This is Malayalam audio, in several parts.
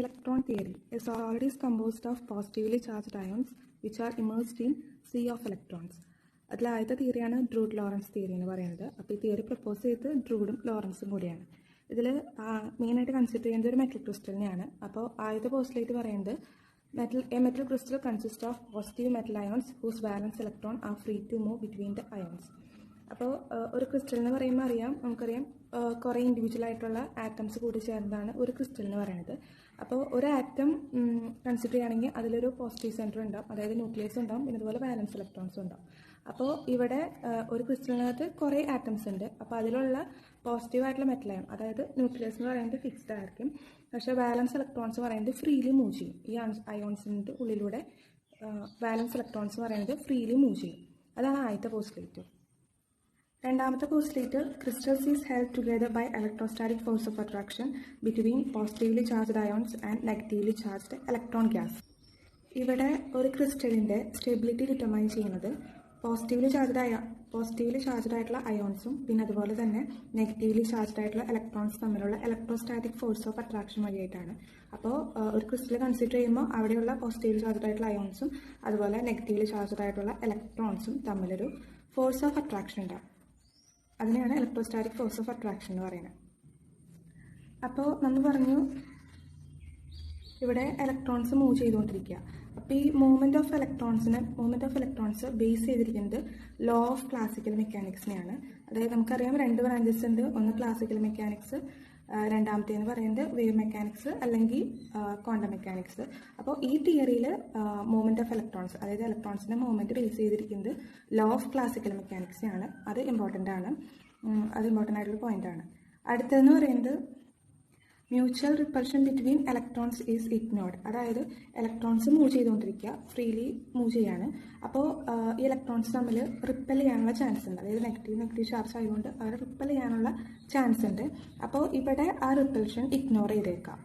electron theory. A solid is composed of positively charged ions which are immersed in sea of electrons. അതിൽ ആദ്യത്തെ തിയറിയാണ് ഡ്രൂഡ് ലോറൻസ് തിയറി എന്ന് പറയുന്നത്. അപ്പോൾ ഈ തിയറി പ്രപ്പോസ് ചെയ്ത് ഡ്രൂഡും ലോറൻസും കൂടിയാണ്. ഇതിൽ മെയിനായിട്ട് കൺസിഡർ ചെയ്യുന്നത് ഒരു മെറ്റൽ ക്രിസ്റ്റലിനെയാണ്. അപ്പോൾ ആദ്യത്തെ പോസ്റ്റുലേറ്റ് പറയുന്നത് a metal crystal consists of positive metal ions whose valence electron are free to move between the ions. അപ്പോൾ ഒരു ക്രിസ്റ്റൽ എന്ന് പറയുമ്പോൾ നമുക്കറിയാം കുറേ ഇൻഡിവിജ്വൽ ആയിട്ടുള്ള ആറ്റംസ് കൂടി ചേർന്നതാണ് ഒരു ക്രിസ്റ്റൽ എന്ന് പറയുന്നത്. അപ്പോൾ ഒരു ആറ്റം കൺസിഡർ ചെയ്യുകയാണെങ്കിൽ അതിലൊരു പോസിറ്റീവ് സെൻറ്റർ ഉണ്ടാവും, അതായത് ന്യൂക്ലിയസ് ഉണ്ടാവും, പിന്നെ അതുപോലെ വാലൻസ് ഇലക്ട്രോൺസും ഉണ്ടാവും. അപ്പോൾ ഇവിടെ ഒരു ക്രിസ്റ്റലിനകത്ത് കുറേ ആറ്റംസ് ഉണ്ട്. അപ്പോൾ അതിലുള്ള പോസിറ്റീവായിട്ടുള്ള മെറ്റൽ അയോൺ, അതായത് ന്യൂക്ലിയസ് എന്ന് പറയുന്നത് ഫിക്സ്ഡ് ആയിരിക്കും, പക്ഷേ വാലൻസ് ഇലക്ട്രോൺസ് പറയുന്നത് ഫ്രീലി മൂവ് ചെയ്യും. ഈ അയോൺസിൻ്റെ ഉള്ളിലൂടെ വാലൻസ് ഇലക്ട്രോൺസ് പറയുന്നത് ഫ്രീലി മൂവ് ചെയ്യും. അതാണ് ആദ്യത്തെ പോസ്റ്റുലേറ്റ്. രണ്ടാമത്തെ postulate crystals is held together by electrostatic force of attraction between positively charged ions and negatively charged electron gas. ഇവിടെ ഒരു ക്രിസ്റ്റലിൻ്റെ സ്റ്റെബിലിറ്റി ഡിറ്റർമൈൻ ചെയ്യുന്നത് പോസിറ്റീവ്ലി ചാർജ്ഡ് ആയിട്ടുള്ള അയോൺസും പിന്നെ അതുപോലെ തന്നെ നെഗറ്റീവ്ലി ചാർജ്ഡ് ആയിട്ടുള്ള ഇലക്ട്രോൺസ് തമ്മിലുള്ള ഇലക്ട്രോസ്റ്റാറ്റിക് ഫോഴ്സ് ഓഫ് അട്രാക്ഷൻ വഴിയായിട്ടാണ്. അപ്പോൾ ഒരു ക്രിസ്റ്റൽ കൺസിഡർ ചെയ്യുമ്പോൾ അവിടെയുള്ള പോസിറ്റീവ്ലി ചാർജ്ഡ് ആയിട്ടുള്ള അയോൺസും അതുപോലെ നെഗറ്റീവ്ലി ചാർജ്ഡ് ആയിട്ടുള്ള ഇലക്ട്രോൺസും തമ്മിലൊരു ഫോഴ്സ് ഓഫ് അട്രാക്ഷൻ ഉണ്ടാകും. അതിനെയാണ് ഇലക്ട്രോസ്റ്റാറ്റിക് ഫോഴ്സ് ഓഫ് അട്രാക്ഷൻ എന്ന് പറയുന്നത്. അപ്പോൾ നമ്മൾ പറഞ്ഞു ഇവിടെ ഇലക്ട്രോൺസ് മൂവ് ചെയ്തുകൊണ്ടിരിക്കുക. അപ്പോൾ ഈ മൂവ്മെൻറ്റ് ഓഫ് ഇലക്ട്രോൺസ് ബേസ് ചെയ്തിരിക്കുന്നത് ലോ ഓഫ് ക്ലാസിക്കൽ മെക്കാനിക്സിനെയാണ്. അതായത് നമുക്കറിയാം രണ്ട് ബ്രാഞ്ചസ് ഉണ്ട്, ഒന്ന് ക്ലാസിക്കൽ മെക്കാനിക്സ്, രണ്ടാമത്തേന്ന് പറയുന്നത് വേവ് മെക്കാനിക്സ് അല്ലെങ്കിൽ ക്വാണ്ടം മെക്കാനിക്സ്. അപ്പോൾ ഈ തിയറിയിൽ മൂവ്മെൻറ്റ് ഓഫ് ഇലക്ട്രോൺസ്, അതായത് ഇലക്ട്രോൺസിൻ്റെ മൂവ്മെൻറ്റ് ബേസ് ചെയ്തിരിക്കുന്നത് ലോ ഓഫ് ക്ലാസിക്കൽ മെക്കാനിക്സിനെയാണ്. അത് ഇമ്പോർട്ടൻ്റ് ആയിട്ടുള്ള പോയിൻ്റാണ്. അടുത്തതെന്ന് പറയുന്നത് mutual repulsion between electrons is ignored. അതായത് ഇലക്ട്രോൺസ് മൂവ് ചെയ്തുകൊണ്ടിരിക്കുക, ഫ്രീലി മൂവ് ചെയ്യാണ്. അപ്പോൾ ഈ ഇലക്ട്രോൺസ് തമ്മിൽ റിപ്പൽ ചെയ്യാനുള്ള ചാൻസ് ഉണ്ട്, അതായത് നെഗറ്റീവ് ചാർജ് ആയതുകൊണ്ട് അവർ റിപ്പൽ ചെയ്യാനുള്ള ചാൻസ് ഉണ്ട്. അപ്പോൾ ഇവിടെ ആ റിപ്പൽഷൻ ഇഗ്നോർ ചെയ്തേക്കാം.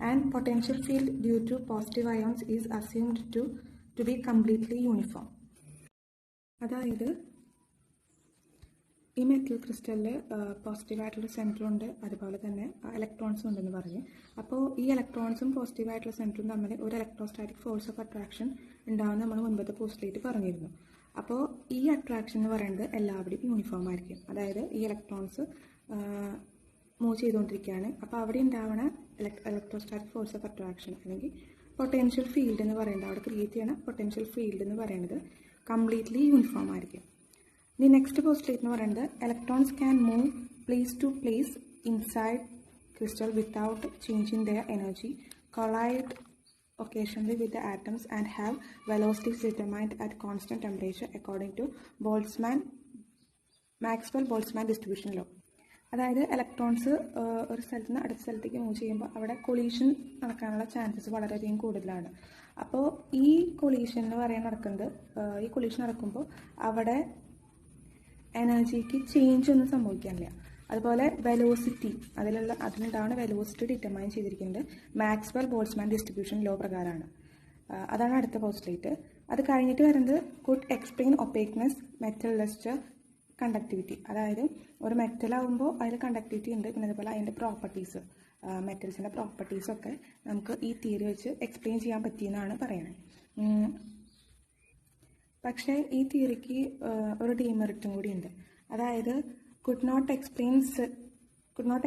And potential field due to positive ions is assumed to be completely uniform. അതായത് ഈ മെറ്റൽ ക്രിസ്റ്റലിൽ പോസിറ്റീവായിട്ടുള്ള സെൻറ്ററും ഉണ്ട്, അതുപോലെ തന്നെ ഇലക്ട്രോൺസും ഉണ്ടെന്ന് പറഞ്ഞു. അപ്പോൾ ഈ ഇലക്ട്രോൺസും പോസിറ്റീവായിട്ടുള്ള സെൻറ്ററും തമ്മിൽ ഒരു ഇലക്ട്രോസ്റ്റാറ്റിക് ഫോഴ്സ് ഓഫ് അട്രാക്ഷൻ ഉണ്ടാകുന്ന നമ്മൾ മുൻപത്തെ പോസ്റ്റിലേറ്റ് പറഞ്ഞിരുന്നു. അപ്പോൾ ഈ അട്രാക്ഷൻ എന്ന് പറയുന്നത് എല്ലാവരുടെയും യൂണിഫോം ആയിരിക്കും. അതായത് ഈ ഇലക്ട്രോൺസ് മൂവ് ചെയ്തുകൊണ്ടിരിക്കുകയാണ്. അപ്പോൾ അവിടെ ഉണ്ടാവണ ഇലക്ട്രോസ്റ്റാറ്റിക് ഫോഴ്സ് ഓഫ് അട്രാക്ഷൻ അല്ലെങ്കിൽ പൊട്ടൻഷ്യൽ ഫീൽഡ് എന്ന് പറയുന്നത്, അവിടെ ക്രിയേറ്റ് ചെയ്യണ പൊട്ടൻഷ്യൽ ഫീൽഡ് എന്ന് പറയുന്നത് കംപ്ലീറ്റ്ലി യൂണിഫോം ആയിരിക്കും. ഇനി നെക്സ്റ്റ് പോസ്റ്റുലേറ്റ് എന്ന് പറയുന്നത് electrons can move place to place inside crystal without changing their energy, collide occasionally with the atoms and have velocities determined at constant temperature according to Maxwell-Boltzmann distribution law. അതായത് ഇലക്ട്രോൺസ് ഒരു സ്ഥലത്ത് നിന്ന് അടുത്ത സ്ഥലത്തേക്ക് മൂവ് ചെയ്യുമ്പോൾ അവിടെ കൊളീഷൻ നടക്കാനുള്ള ചാൻസസ് വളരെയധികം കൂടുതലാണ്. അപ്പോൾ ഈ കൊളീഷൻ നടക്കുമ്പോൾ അവിടെ എനർജിക്ക് ചേഞ്ച് ഒന്നും സംഭവിക്കാനില്ല. അതുപോലെ വെലോസിറ്റി, അതിനുണ്ടാവുന്ന വെലോസിറ്റി ഡിറ്റർമൈൻ ചെയ്തിരിക്കുന്നത് മാക്സ്വെൽ-ബോൾട്സ്മാൻ ഡിസ്ട്രിബ്യൂഷൻ ലോ പ്രകാരമാണ്. അതാണ് അടുത്ത പോസ്റ്റുലേറ്റ്. അത് കഴിഞ്ഞിട്ട് വരുന്നത് could explain opaqueness, metal lustre, conductivity. അതായത് ഒരു മെറ്റലാവുമ്പോൾ അതിൽ കണ്ടക്ടിവിറ്റി ഉണ്ട്, പിന്നെ അതുപോലെ അതിൻ്റെ പ്രോപ്പർട്ടീസ്, മെറ്റൽസിൻ്റെ പ്രോപ്പർട്ടീസൊക്കെ നമുക്ക് ഈ തിയറി വെച്ച് എക്സ്പ്ലെയിൻ ചെയ്യാൻ പറ്റിയെന്നാണ് പറയുന്നത്. പക്ഷേ ഈ തിയറിക്ക് ഒരു ഡീമെറിറ്റും കൂടി ഉണ്ട്. അതായത് could not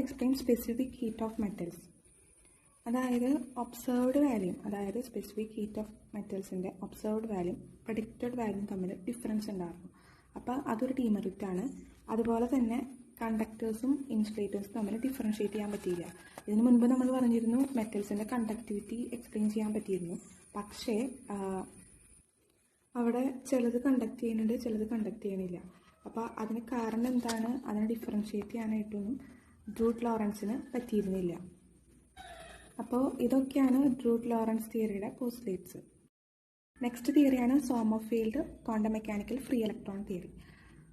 explain specific heat of metals. അതായത് ഒബ്സർവ്ഡ് വാല്യൂം, അതായത് സ്പെസിഫിക് ഹീറ്റ് ഓഫ് മെറ്റൽസിൻ്റെ ഒബ്സർവ്ഡ് വാല്യൂം പ്രഡിക്റ്റഡ് വാല്യൂം തമ്മിൽ ഡിഫറൻസ് ഉണ്ടായിരുന്നു. അപ്പോൾ അതൊരു ഡീമെറിറ്റാണ്. അതുപോലെ തന്നെ കണ്ടക്ടേഴ്സും ഇൻസുലേറ്റേഴ്സും തമ്മിൽ ഡിഫറൻഷ്യേറ്റ് ചെയ്യാൻ പറ്റിയില്ല. ഇതിനു മുൻപ് നമ്മൾ പറഞ്ഞിരുന്നു മെറ്റൽസിൻ്റെ കണ്ടക്ടിവിറ്റി എക്സ്പ്ലെയിൻ ചെയ്യാൻ പറ്റിയിരുന്നു. പക്ഷേ അവിടെ ചിലത് കണ്ടക്ട് ചെയ്യുന്നുണ്ട്, ചിലത് കണ്ടക്ട് ചെയ്യണില്ല. അപ്പോൾ അതിന് കാരണം എന്താണ്, അതിനെ ഡിഫറൻഷ്യേറ്റ് ചെയ്യാനായിട്ടൊന്നും ഡ്രൂഡ് ലോറൻസിന് പറ്റിയിരുന്നില്ല. അപ്പോൾ ഇതൊക്കെയാണ് ഡ്രൂഡ് ലോറൻസ് തിയറിയുടെ പോസ്റ്റുലേറ്റ്സ്. നെക്സ്റ്റ് തിയറിയാണ് Sommerfeld quantum mechanical free electron theory.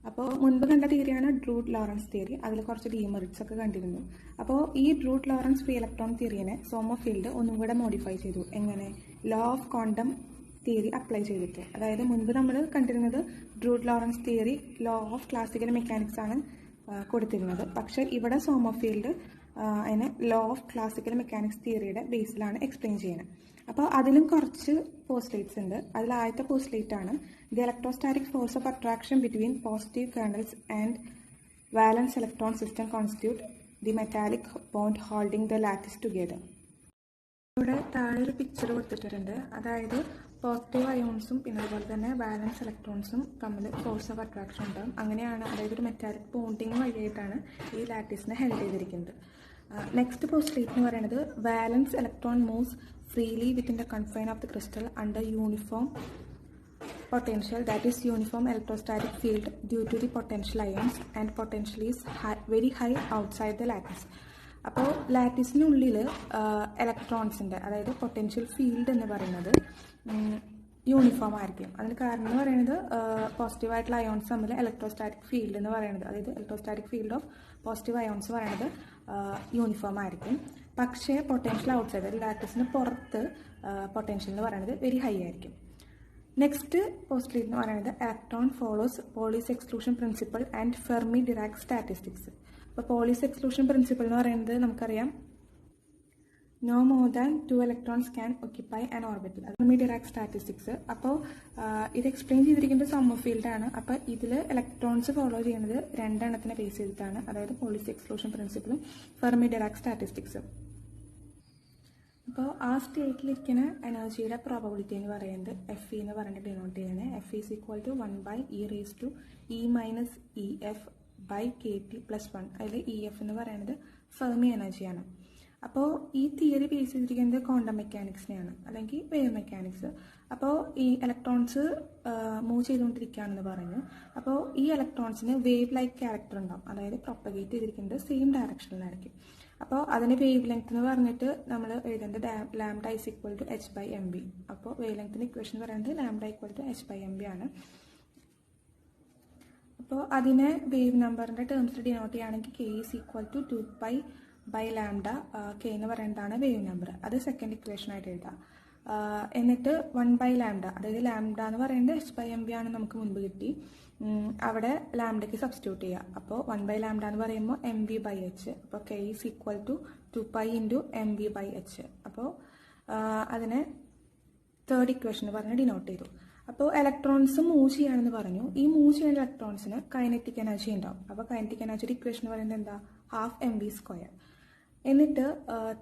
അപ്പോൾ മുൻപ് കണ്ട തിയറിയാണ് ഡ്രൂഡ് ലോറൻസ് തിയറി. അതിൽ കുറച്ച് ഡീമെറിറ്റ്സ് ഒക്കെ കണ്ടിരുന്നു. അപ്പോൾ ഈ ഡ്രൂഡ് ലോറൻസ് ഫ്രീ ഇലക്ട്രോൺ തിയറിനെ സോമർഫീൽഡ് ഒന്നും കൂടെ മോഡിഫൈ ചെയ്തു. എങ്ങനെ? Law of quantum theory apply ചെയ്തിട്ട്. അതായത് മുൻപ് നമ്മൾ കണ്ടിരുന്നത് Drude Lorentz theory law of classical mechanics ആണ് കൊടുത്തിരുന്നത്. പക്ഷേ ഇവിടെ സോമർഫീൽഡ് അതിനെ ലോ ഓഫ് ക്ലാസിക്കൽ മെക്കാനിക്സ് തിയറിയുടെ ബേസിലാണ് എക്സ്പ്ലെയിൻ ചെയ്യുന്നത്. അപ്പോൾ അതിലും കുറച്ച് പോസ്റ്റ്ലേറ്റ്സ് ഉണ്ട്. അതിൽ ആദ്യത്തെ പോസ്റ്റ്ലേറ്റ് ആണ് the electrostatic force of attraction between positive kernels and വാലൻസ് electron system constitute the metallic bond holding the lattice together. ഇവിടെ താഴെ ഒരു പിക്ചർ കൊടുത്തിട്ടുണ്ട്. അതായത് പോസിറ്റീവ് അയോൺസും പിന്നെ അതുപോലെ തന്നെ വാലൻസ് ഇലക്ട്രോൺസും തമ്മിൽ ഫോഴ്സ് ഓഫ് അട്രാക്ഷൻ ഉണ്ടാകും. അങ്ങനെയാണ്, അതായത് ഒരു മെറ്റാലിക് ബോണ്ടിങ് വഴിയായിട്ടാണ് ഈ ലാറ്റിസിനെ ഹെൽഡ് ചെയ്തിരിക്കുന്നത്. നെക്സ്റ്റ് പോസ്റ്റ്ലേറ്റ് എന്ന് പറയുന്നത് വാലൻസ് electron moves freely within the confine of the crystal under uniform potential, that is uniform electrostatic field due to the potential ions, and potential is very high outside the lattice. അപ്പോൾ ലാറ്റിസിനുള്ളിൽ ഇലക്ട്രോൺസിൻ്റെ, അതായത് പൊട്ടൻഷ്യൽ ഫീൽഡ് എന്ന് പറയുന്നത് യൂണിഫോം ആയിരിക്കും. അതിന് കാരണം എന്ന് പറയുന്നത് പോസിറ്റീവായിട്ടുള്ള അയോൺസ് തമ്മിൽ ഇലക്ട്രോസ്റ്റാറ്റിക് ഫീൽഡ് എന്ന് പറയുന്നത്, അതായത് electrostatic field of positive ions പറയുന്നത് യൂണിഫോം ആയിരിക്കും. പക്ഷേ പൊട്ടൻഷ്യൽ ഔട്ട്സൈഡ്, അതായത് ലാറ്റിസിന് പുറത്ത് പൊട്ടൻഷ്യൽ എന്ന് പറയുന്നത് വെരി ഹൈ ആയിരിക്കും. നെക്സ്റ്റ് പോസ്റ്റ്ലേറ്റ് എന്ന് പറയുന്നത് electron follows Pauli's exclusion principle and Fermi Dirac statistics. അപ്പോൾ പോളിസ് എക്സ്ക്ലൂഷൻ പ്രിൻസിപ്പിൾ എന്ന് പറയുന്നത് നമുക്കറിയാം, no more than 2 electrons can occupy an orbital. Fermi Dirac statistics. അപ്പോൾ ഇത് എക്സ്പ്ലെയിൻ ചെയ്തിരിക്കുന്നത് സമ്മർഫീൽഡാണ്. അപ്പോൾ ഇതിൽ ഇലക്ട്രോൺസ് ഫോളോ ചെയ്യുന്നത് 2 എണ്ണത്തിനെ ബേസ് ചെയ്തിട്ടാണ്, അതായത് പോളിസ് എക്സ്ക്ലൂഷൻ പ്രിൻസിപ്പിളും ഫെർമി ഡിറാക് സ്റ്റാറ്റിസ്റ്റിക്സും. അപ്പോൾ ആ സ്റ്റേറ്റിലിരിക്കുന്ന എനർജിയുടെ പ്രോബബിലിറ്റി എന്ന് പറയുന്നത് എഫ് ഇ എന്ന് പറഞ്ഞിട്ട് ഡിനോട്ട് ചെയ്യുന്നത്. F is equal to 1/e⁻ അതിൽ ഇ എഫ് എന്ന് പറയുന്നത് ഫെർമി എനർജിയാണ്. അപ്പോൾ ഈ തിയറി ബേസ് ചെയ്തിരിക്കുന്നത് ക്വാണ്ടം മെക്കാനിക്സിനെയാണ്, അല്ലെങ്കിൽ വേവ് മെക്കാനിക്സ്. അപ്പോൾ ഈ ഇലക്ട്രോൺസ് മൂവ് ചെയ്തുകൊണ്ടിരിക്കുകയാണെന്ന് പറഞ്ഞു. അപ്പോൾ ഈ ഇലക്ട്രോൺസിന് വേവ് ലൈക്ക് ക്യാരക്ടർ ഉണ്ടാവും, അതായത് പ്രൊപ്പഗേറ്റ് ചെയ്തിരിക്കുന്നത് സെയിം ഡയറക്ഷനിലായിരിക്കും. അപ്പോൾ അതിന് വേവ് ലെങ്ത് എന്ന് പറഞ്ഞിട്ട് നമ്മൾ എഴുതേണ്ടത് lambda is equal to h/mv. അപ്പോൾ വേവ് ലെങ്ത്തിന്റെ ഇക്വേഷൻ പറയുന്നത് ലാംഡ ഈക്വൽ ടു h/mv ആണ്. അപ്പോൾ അതിനെ വേവ് നമ്പറിന്റെ ടേംസിൽ ഡിനോട്ട് ചെയ്യുകയാണെങ്കിൽ k is equal to 2π/λ. k എന്ന് പറയുന്നതാണ് വേവ് നമ്പർ. അത് സെക്കൻഡ് ഇക്വേഷൻ ആയിട്ട് എഴുതാം. എന്നിട്ട് 1/λ, അതായത് ലാംഡ എന്ന് പറയുന്നത് h/mv ആണ് നമുക്ക് മുൻപ് കിട്ടി. അവിടെ ലാംഡയ്ക്ക് സബ്സ്റ്റിറ്റ്യൂട്ട് ചെയ്യുക. അപ്പോൾ 1/λ എന്ന് പറയുമ്പോൾ mv/h. അപ്പോൾ k is equal to 2π × mv/h. അപ്പോൾ അതിനെ തേർഡ് ഇക്വേഷൻ പറഞ്ഞ് ഡിനോട്ട് ചെയ്തു. അപ്പോൾ ഇലക്ട്രോൺസ് മൂവ് ചെയ്യുകയാണെന്ന് പറഞ്ഞു. ഈ മൂവ് ചെയ്യുന്ന ഇലക്ട്രോൺസിന് കൈനറ്റിക് എനർജി ഉണ്ടാവും. അപ്പോൾ കൈനറ്റിക് എനർജിയുടെ ഇക്വേഷൻ പറയുന്നത് എന്താ? 12mv². എന്നിട്ട്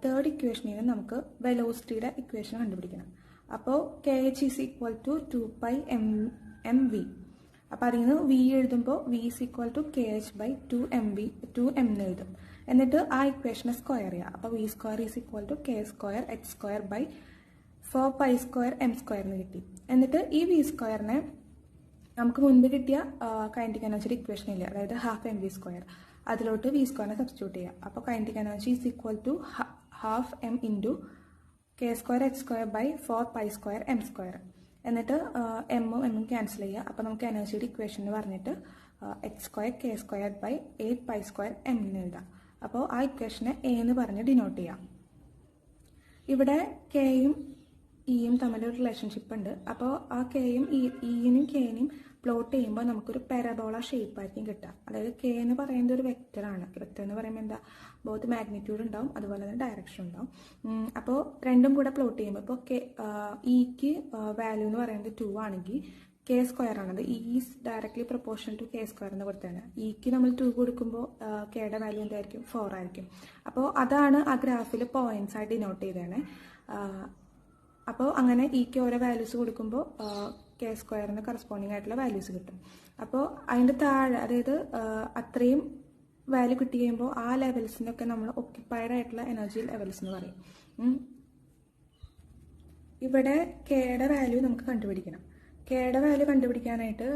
തേർഡ് ഇക്വേഷനിൽ നിന്ന് നമുക്ക് വെലോസിറ്റിയുടെ ഇക്വേഷൻ കണ്ടുപിടിക്കണം. അപ്പോൾ kh is equal to 2πmv. അപ്പോൾ അതിൽ നിന്ന് v എഴുതുമ്പോൾ v is equal to kh/2m എന്ന് എഴുതും. എന്നിട്ട് ആ ഇക്വേഷനെ സ്ക്വയർ ചെയ്യുക. അപ്പോൾ v² is equal to k²h²/4π²m² എന്ന് കിട്ടി. എന്നിട്ട് ഈ v² നമുക്ക് മുൻപ് കിട്ടിയ കൈനറ്റിക് എനർജിയുടെ ഇക്വേഷൻ ഇല്ലേ, അതായത് 12mv², അതിലോട്ട് v² സബ്സ്റ്റിറ്റ്യൂട്ട് ചെയ്യുക. അപ്പോൾ kinetic energy is equal to 12m × k²h²/4π²m². എന്നിട്ട് എമ്മും എമ്മും ക്യാൻസൽ ചെയ്യുക. അപ്പോൾ നമുക്ക് എനർജിയുടെ ഇക്വേഷൻ എന്ന് പറഞ്ഞിട്ട് h² k²/8π²m എന്ന് എഴുതാം. അപ്പോൾ ആ ഇക്വേഷനെ എ എന്ന് പറഞ്ഞ് ഡിനോട്ട് ചെയ്യാം. ഇവിടെ കെയും ഇയും തമ്മിലൊരു റിലേഷൻഷിപ്പ് ഉണ്ട്. അപ്പോൾ ആ കെയും ഇനും കെനും പ്ലോട്ട് ചെയ്യുമ്പോൾ നമുക്കൊരു പാരബോള ഷേപ്പ് ആയിരിക്കും കിട്ടുക. അതായത് കെ എന്ന് പറയുന്നത് ഒരു വെക്റ്ററാണ്. വെക്റ്റർ എന്ന് പറയുമ്പോൾ എന്താ, ബോത്ത് മാഗ്നിറ്റ്യൂഡ് ഉണ്ടാവും, അതുപോലെ തന്നെ ഡയറക്ഷൻ ഉണ്ടാവും. അപ്പോൾ രണ്ടും കൂടെ പ്ലോട്ട് ചെയ്യുമ്പോൾ ഇപ്പോൾ ഇക്ക് വാല്യൂ എന്ന് പറയുന്നത് 2 ആണെങ്കിൽ k² ആണത്. Is directly proportional to k² എന്ന് കൊടുത്താണ്. ഇക്ക് നമ്മൾ 2 കൊടുക്കുമ്പോൾ കെയുടെ വാല്യൂ എന്തായിരിക്കും? 4 ആയിരിക്കും. അപ്പോൾ അതാണ് ആ ഗ്രാഫിൽ പോയിന്റ്സ് ആയിട്ട് ഡിനോട്ട് ചെയ്തതാണ്. അപ്പോൾ അങ്ങനെ ഇക്ക് ഓരോ വാല്യൂസ് കൊടുക്കുമ്പോൾ k² കറസ്പോണ്ടിങ് ആയിട്ടുള്ള വാല്യൂസ് കിട്ടും. അപ്പോൾ അതിൻ്റെ താഴെ, അതായത് അത്രയും വാല്യൂ കിട്ടി കഴിയുമ്പോൾ ആ ലെവൽസിനൊക്കെ നമ്മൾ ഒക്യുപ്പൈഡ് ആയിട്ടുള്ള എനർജി ലെവൽസ് എന്ന് പറയും. ഇവിടെ കെയുടെ വാല്യൂ നമുക്ക് കണ്ടുപിടിക്കണം. കെയുടെ വാല്യൂ കണ്ടുപിടിക്കാനായിട്ട്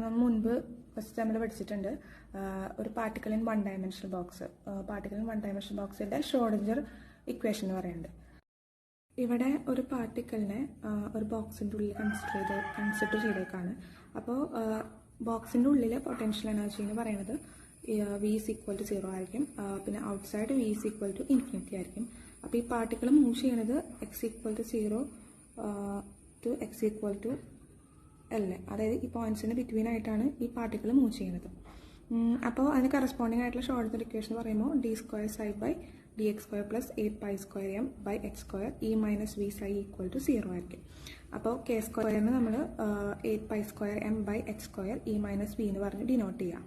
നമ്മൾ മുൻപ് ഫസ്റ്റ് നമ്മൾ പഠിച്ചിട്ടുണ്ട് ഒരു particle in 1 dimensional box. Particle in 1 dimensional ബോക്സിൻ്റെ ഷ്രോഡിഞ്ചർ ഇക്വേഷൻ എന്ന് പറയുന്നത്. ഇവിടെ ഒരു പാർട്ടിക്കിളിനെ ഒരു ബോക്സിൻ്റെ ഉള്ളിൽ കൺസിഡർ ചെയ്തേക്കാണ്. അപ്പോൾ ബോക്സിൻ്റെ ഉള്ളിൽ പൊട്ടൻഷ്യൽ എനർജി എന്ന് പറയുന്നത് v ഈസ് ഈക്വൽ ടു 0 ആയിരിക്കും. പിന്നെ outside v is equal to infinity ആയിരിക്കും. അപ്പോൾ ഈ പാർട്ടിക്കിൾ മൂവ് ചെയ്യുന്നത് x equal to 0 to x equal to L, അതായത് ഈ പോയിന്റ്സിന് ബിറ്റ്വീൻ ആയിട്ടാണ് ഈ പാർട്ടിക്കിൾ മൂവ് ചെയ്യുന്നത്. അപ്പോൾ അതിന് കറസ്പോണ്ടിങ് ആയിട്ടുള്ള ഷ്രോഡിഞ്ചർ ഇക്വേഷൻ എന്ന് പറയുമ്പോൾ d² psi dx² plus 8π² m/x², e minus v psi equal to 0 ആയിരിക്കും. അപ്പോൾ k² നമ്മൾ 8π² m/x², e മൈനസ് v എന്ന് പറഞ്ഞ് ഡിനോട്ട് ചെയ്യാം.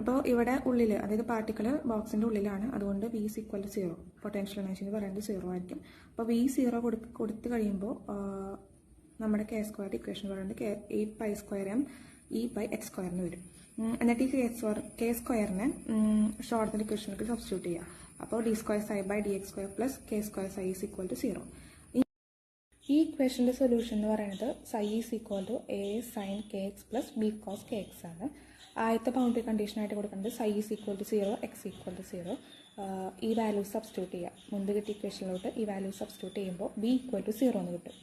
അപ്പോൾ ഇവിടെ ഉള്ളിൽ, അതായത് പാർട്ടിക്കിൾ ബോക്സിൻ്റെ ഉള്ളിലാണ്, അതുകൊണ്ട് v is equal to 0. Potential energy എന്ന് പറയുന്നത് 0 ആയിരിക്കും. അപ്പോൾ v 0 കൊടുത്ത് കഴിയുമ്പോൾ നമ്മുടെ k² ഇക്വേഷൻ പറയുന്നത് 8π² m e/x² എന്ന് വരും. എന്നിട്ട് ഈ k²നെ ഷോർട്ട്കട്ട് ഇക്വേഷനിലേക്ക് സബ്സ്റ്റിറ്റ്യൂട്ട് ചെയ്യുക. അപ്പോൾ d² psi dx² plus k² psi is equal to 0. ഈ ഇക്വേഷൻ്റെ സൊല്യൂഷൻ എന്ന് പറയുന്നത് psi is equal to a sin kx plus b cos kx ആണ്. ആദ്യത്തെ ബൗണ്ടറി കണ്ടീഷനായിട്ട് കൊടുക്കുന്നത് psi is equal to 0, x equal to 0. ഈ വാല്യൂസ് സബ്സ്റ്റിറ്റ്യൂട്ട് ചെയ്യുക. മുൻപ് കിട്ടിയ ഇക്വേഷനിലോട്ട് ഈ വാല്യൂസ് സബ്സ്റ്റിറ്റ്യൂട്ട് ചെയ്യുമ്പോൾ b equal to 0 എന്ന് കിട്ടും.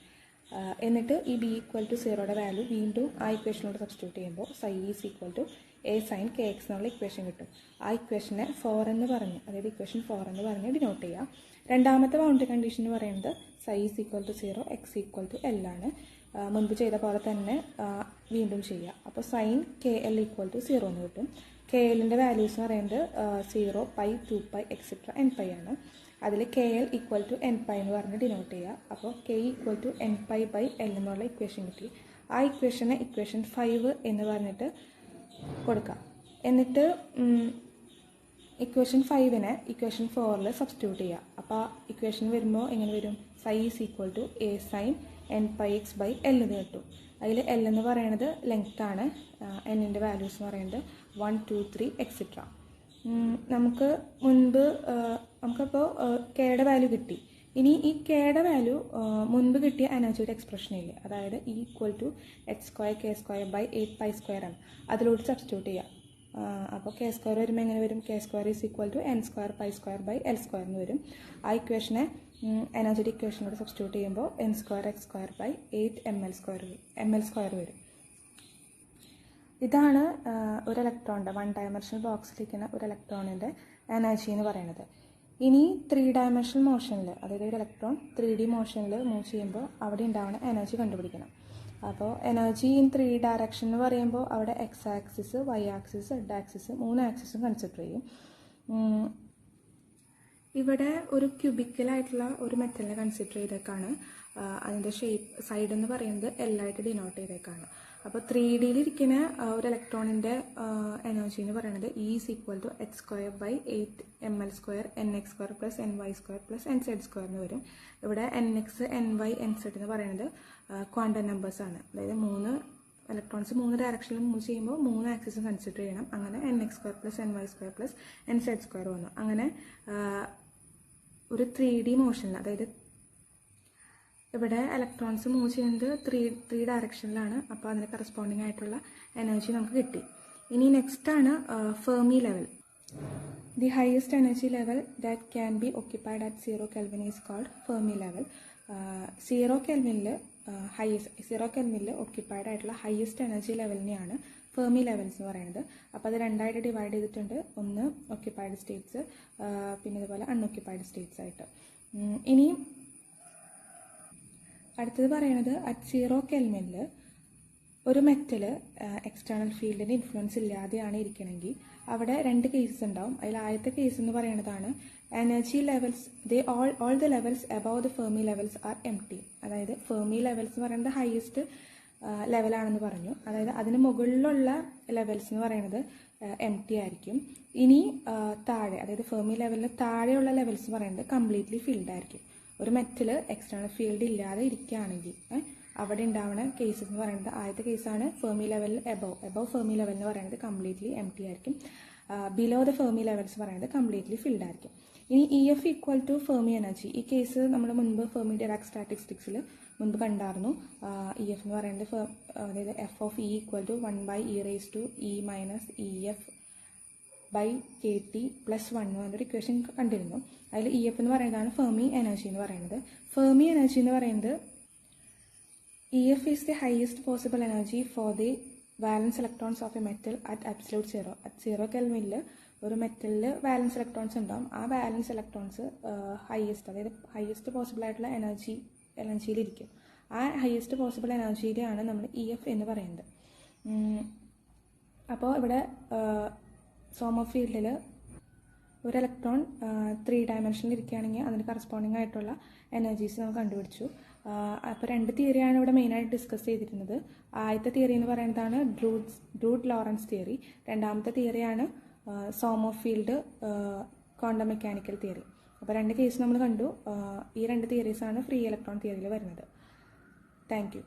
എന്നിട്ട് ഈ b equal to 0യുടെ വാല്യൂ വീണ്ടും ആ ഇക്വേഷനിലോട്ട് സബ്സ്റ്റിറ്റ്യൂട്ട് ചെയ്യുമ്പോൾ psi is equal to a sin kx എന്നുള്ള ഇക്വേഷൻ കിട്ടും. ആ ഇക്വേഷനെ 4 എന്ന് പറഞ്ഞ്, അതായത് ഇക്വേഷൻ 4 എന്ന് പറഞ്ഞ് ഡിനോട്ട് ചെയ്യുക. രണ്ടാമത്തെ ബൗണ്ടറി കണ്ടീഷൻ എന്ന് പറയുന്നത് psi is equal to 0, x equal to L ആണ്. മുൻപ് ചെയ്ത പോലെ തന്നെ വീണ്ടും ചെയ്യുക. അപ്പോൾ സൈൻ kl ഈക്വൽ ടു 0 എന്ന് കിട്ടും. kl-ൻ്റെ വാല്യൂസ് എന്ന് പറയുന്നത് 0, π, 2π എക്സെട്ര nπ ആണ്. അതിൽ kl ഈക്വൽ ടു nπ എന്ന് പറഞ്ഞ് ഡിനോട്ട് ചെയ്യുക. അപ്പോൾ k ഈക്വൽ ടു nπ/L എന്നുള്ള ഇക്വേഷൻ കിട്ടി. ആ ഇക്വേഷനെ ഇക്വേഷൻ 5 എന്ന് പറഞ്ഞിട്ട് കൊടുക്കുക. എന്നിട്ട് ഇക്വേഷൻ 5നെ ഇക്വേഷൻ 4ൽ സബ്സ്റ്റിറ്റ്യൂട്ട് ചെയ്യുക. അപ്പോൾ ഇക്വേഷൻ വരുമ്പോൾ എങ്ങനെ വരും? psi is equal to a sin nπx/L എന്ന് കിട്ടും. അതിൽ L എന്ന് പറയുന്നത് ലെങ്ത് ആണ്, n-ൻ്റെ വാല്യൂസ് എന്ന് പറയുന്നത് 1, 2, 3 എക്സെട്ര. നമുക്ക് നമുക്കപ്പോൾ കെയുടെ വാല്യൂ കിട്ടി. ഇനി ഈ കെയുടെ വാല്യൂ മുൻപ് കിട്ടിയ എനർജിയുടെ എക്സ്പ്രഷനില്ലേ, അതായത് equal to h² k² /8π² m, അതിലോട്ട് സബ്സ്റ്റിറ്റ്യൂട്ട് ചെയ്യുക. അപ്പോൾ k² വരുമ്പോൾ എങ്ങനെ വരും? k² is equal to n² π² L² എന്ന് വരും. ആ ഇക്വേഷനെ എനർജിയുടെ ഇക്വേഷനോട് സബ്സ്റ്റിറ്റ്യൂട്ട് ചെയ്യുമ്പോൾ n² x² 8 ml² വരും. ഇതാണ് ഒരു ഇലക്ട്രോണിൻ്റെ 1 ഡയമെൻഷണൽ ബോക്സിലിരിക്കുന്ന ഒരു ഇലക്ട്രോണിൻ്റെ എനർജി എന്ന് പറയുന്നത്. ഇനി 3 ഡയമെൻഷണൽ മോഷനിൽ, അതായത് ഒരു ഇലക്ട്രോൺ 3D മോഷനിൽ മൂവ് ചെയ്യുമ്പോൾ അവിടെ ഉണ്ടാവുന്ന എനർജി കണ്ടുപിടിക്കണം. അപ്പോൾ എനർജി ഇൻ 3 ഡയറക്ഷൻ എന്ന് പറയുമ്പോൾ അവിടെ X axis, Y axis, Z axis 3 ആക്സിസും കൺസിഡർ ചെയ്യും. ഇവിടെ ഒരു ക്യൂബിക്കലായിട്ടുള്ള ഒരു മെറ്റലിനെ കൺസിഡർ ചെയ്തേക്കാണ്. അതിൻ്റെ ഷേപ്പ് സൈഡ് എന്ന് പറയുന്നത് എല്ലായിട്ട് ഡിനോട്ട് ചെയ്തേക്കാണ്. അപ്പോൾ 3D-യിലിരിക്കുന്ന ഒരു ഇലക്ട്രോണിൻ്റെ എനർജി എന്ന് പറയുന്നത് E is equal to h² 8 ml² nx² plus ny² plus nz² എന്ന് വരും. ഇവിടെ nx, ny, nz എന്ന് പറയുന്നത് ക്വാണ്ടം നമ്പേഴ്സാണ്. അതായത് 3 ഇലക്ട്രോൺസ് 3 ഡയറക്ഷനിൽ മൂവ് ചെയ്യുമ്പോൾ 3 ആക്സിസും കൺസിഡർ ചെയ്യണം. അങ്ങനെ nx² plus ny² plus nz² വന്നു. അങ്ങനെ ഒരു 3D മോഷനിൽ, അതായത് ഇവിടെ ഇലക്ട്രോൺസ് മൂവ് ചെയ്യുന്നത് 3 ഡയറക്ഷനിലാണ്. അപ്പോൾ അതിന് കറസ്പോണ്ടിങ് ആയിട്ടുള്ള എനർജി നമുക്ക് കിട്ടി. ഇനി നെക്സ്റ്റ് ആണ് Fermi level. The highest energy level that can be occupied at 0 Kelvin is called Fermi level. 0 Kelvin occupied ആയിട്ടുള്ള ഹയസ്റ്റ് എനർജി ലെവലിനെയാണ് ഫെർമി ലെവൽസ് എന്ന് പറയുന്നത്. അപ്പോൾ അത് രണ്ടായിട്ട് ഡിവൈഡ് ചെയ്തിട്ടുണ്ട്. ഒന്ന് ഓക്യുപ്പൈഡ് സ്റ്റേറ്റ്സ്, പിന്നെ ഇതുപോലെ അൺഓക്യുപ്പൈഡ് സ്റ്റേറ്റ്സ് ആയിട്ട്. ഇനി അടുത്തത് പറയുന്നത് അറ്റ് 0 Kelvin ഒരു മെറ്റൽ എക്സ്റ്റേണൽ ഫീൽഡിൻ്റെ ഇൻഫ്ലുവൻസ് ഇല്ലാതെയാണ് ഇരിക്കണമെങ്കിൽ അവിടെ 2 കേസസ് ഉണ്ടാവും. അതിൽ ആദ്യത്തെ കേസ് എന്ന് പറയുന്നതാണ് energy levels all the levels above the Fermi levels are empty. അതായത് ഫെർമി ലെവൽസ് എന്ന് പറയുന്നത് ഹയസ്റ്റ് ലെവലാണെന്ന് പറഞ്ഞു. അതായത് അതിന് മുകളിലുള്ള ലെവൽസ് എന്ന് പറയുന്നത് എംപ്റ്റി ആയിരിക്കും. ഇനി താഴെ, അതായത് ഫെർമി ലെവലിന് താഴെയുള്ള ലെവൽസ് എന്ന് പറയുന്നത് കംപ്ലീറ്റ്ലി ഫിൽഡ് ആയിരിക്കും. ഒരു മെറ്റൽ എക്സ്റ്റേണൽ ഫീൽഡ് ഇല്ലാതെ ഇരിക്കുകയാണെങ്കിൽ അവിടെ ഉണ്ടാവുന്ന കേസസ് എന്ന് പറയുന്നത് ആദ്യത്തെ കേസാണ് ഫെർമി ലെവലിൽ എബവ് ഫെർമി ലെവൽ എന്ന് പറയുന്നത് കംപ്ലീറ്റ്ലി എംപ്റ്റി ആയിരിക്കും. ബിലോ ദ ഫെർമി ലെവൽസ് പറയുന്നത് കംപ്ലീറ്റ്ലി ഫിൽഡ് ആയിരിക്കും. ഇനി EF equal to Fermi energy. ഈ കേസ് നമ്മൾ മുൻപ് ഫെർമി ഡിറാക് സ്റ്റാറ്റിസ്റ്റിക്സിൽ മുൻപ് കണ്ടായിരുന്നു. EF എന്ന് പറയുന്നത് അതായത് F of E equal to 1/e⁻e minus EF /kT + 1 എന്ന് പറഞ്ഞൊരു ഇക്വേഷൻ കണ്ടിരുന്നു. അതിൽ EF എന്ന് പറയുന്നതാണ് ഫെർമി എനർജി എന്ന് പറയുന്നത്. ഫെർമി എനർജി എന്ന് പറയുന്നത് EF is the highest possible energy for the valence electrons of a metal at absolute zero. At 0 Kelvin ഒരു മെറ്റലിൽ വാലൻസ് ഇലക്ട്രോൺസ് ഉണ്ടാവും. ആ വാലൻസ് ഇലക്ട്രോൺസ് അതായത് ഹയസ്റ്റ് പോസിബിൾ ആയിട്ടുള്ള എനർജിയിലിരിക്കും. ആ ഹയസ്റ്റ് പോസിബിൾ എനർജിയിലാണ് നമ്മൾ EF എന്ന് പറയുന്നത്. അപ്പോൾ ഇവിടെ സോമർഫീൽഡിൽ ഒരു ഇലക്ട്രോൺ 3 ഡയമെൻഷനിൽ ഇരിക്കുകയാണെങ്കിൽ അതിന് കറസ്പോണ്ടിങ് ആയിട്ടുള്ള എനർജീസ് നമ്മൾ കണ്ടുപിടിച്ചു. അപ്പോൾ 2 തിയറിയാണ് ഇവിടെ മെയിനായിട്ട് ഡിസ്കസ് ചെയ്തിരുന്നത്. ആദ്യത്തെ തിയറി എന്ന് പറയുന്നതാണ് ഡ്രൂഡ് ലോറൻസ് തിയറി. രണ്ടാമത്തെ തിയറിയാണ് സോമർഫീൽഡ് ക്വാണ്ടം മെക്കാനിക്കൽ തിയറി. അപ്പോൾ 2 കേസ് നമ്മൾ കണ്ടു. ഈ 2 തിയറീസാണ് ഫ്രീ ഇലക്ട്രോൺ തിയറിയിൽ വരുന്നത്. Thank you.